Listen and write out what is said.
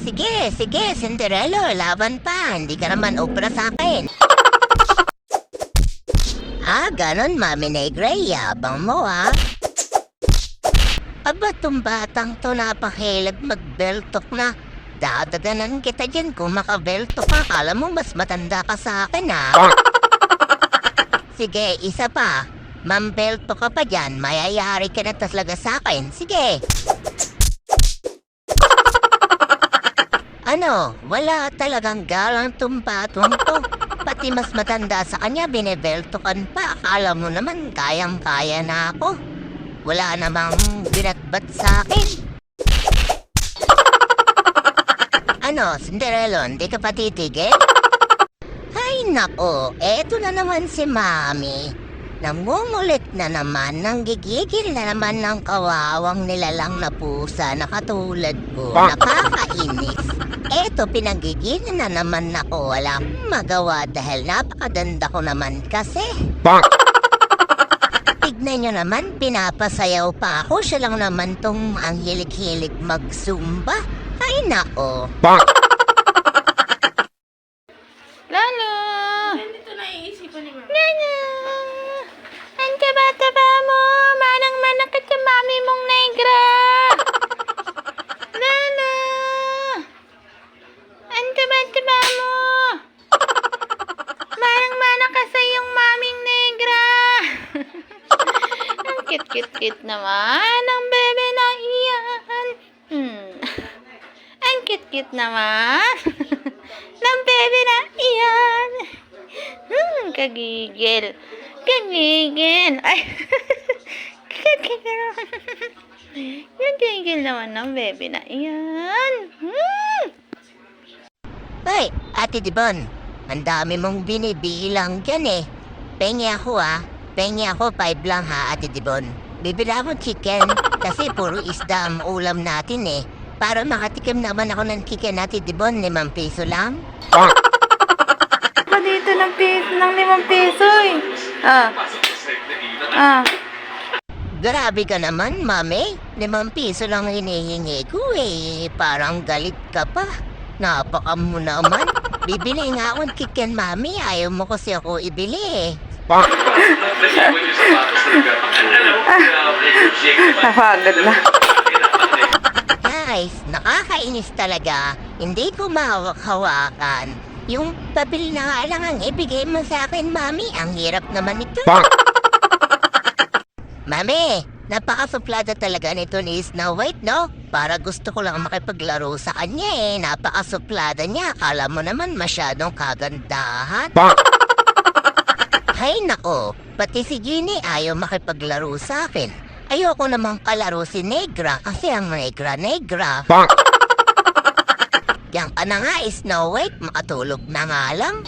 Sige, sige, Cinderella, laban pa. Hindi ka naman obra sa akin. Ganon, Mami Negra, yabang mo, ha? Aba, tong batang to napakilag magbeltok na. Dadaganan kita dyan kung makabeltok ka. Kala mo mas matanda ka sa akin, ha? Sige, isa pa. Mambelto ka pa dyan, mayayari ka na talaga sa akin. Sige. Ano, wala talagang galang tumpatong to. Pati mas matanda sa kanya, binebeltokan pa. Akala mo naman, kayang-kaya na ako. Wala namang binatbat sa akin. Ano, Cinderella, hindi ka pa titigil? Ay nako, eto na naman si Mami. Nangungulit na naman, nanggigigil na naman ng kawawang nilalang na pusa na katulad ko. Nakakainis. Eto, pinagigil na naman ako. Walang magawa dahil napakaganda ko naman kasi. Tignan nyo naman, pinapasayaw pa ako. Siya lang naman tong ang hilig-hilig mag-zumba. Ay nako. Lalo! Nandito naiisipan ni Mama. Lalo! Ang taba-taba mo! Manang-manak ka sa mami mong negra! Lalo! Ang taba-taba mo! Manang-manak ka sa iyong maming negra! Ang cute-cute naman ang bebe na iyan! Ang cute-cute naman! ng bebe na iyan! Kagigil! Kagigil! Ay! Kagigil naman ng bebe na iyan! Ay, Ate Dibon, ang dami mong binibilang dyan eh. Pengi ako Pengi ako 5 lang ha, Ate Dibon. Bibili ako chicken kasi puro isda ang ulam natin eh. Para makatikim naman ako ng chicken, Ate Dibon, 5 piso lang. Pa dito ng 5 piso eh. Grabe ka naman, Mami. 5 piso lang hinihingi ko eh. Parang galit ka pa. Napaka mo naman. Bibili nga ako ng chicken, Mami. Ayaw mo kasi ako ibili eh. Napagod na. Guys, nakakainis talaga. Hindi ko mahawak-hawakan. Yung pabili na nga lang ang ibigay mo sa akin, Mami. Ang hirap naman ito. Mami, napakasuplada talaga nito ni Snow White, no? Para gusto ko lang makipaglaro sa kanya eh. Napakasuplada niya. Akala mo naman masyadong kagandahan. Hay nako, pati si Ginny ayaw makipaglaro sa akin. Ayoko namang kalaro si Negra kasi ang Negra. Yang ka na nga, Snow White, makatulog na nga lang.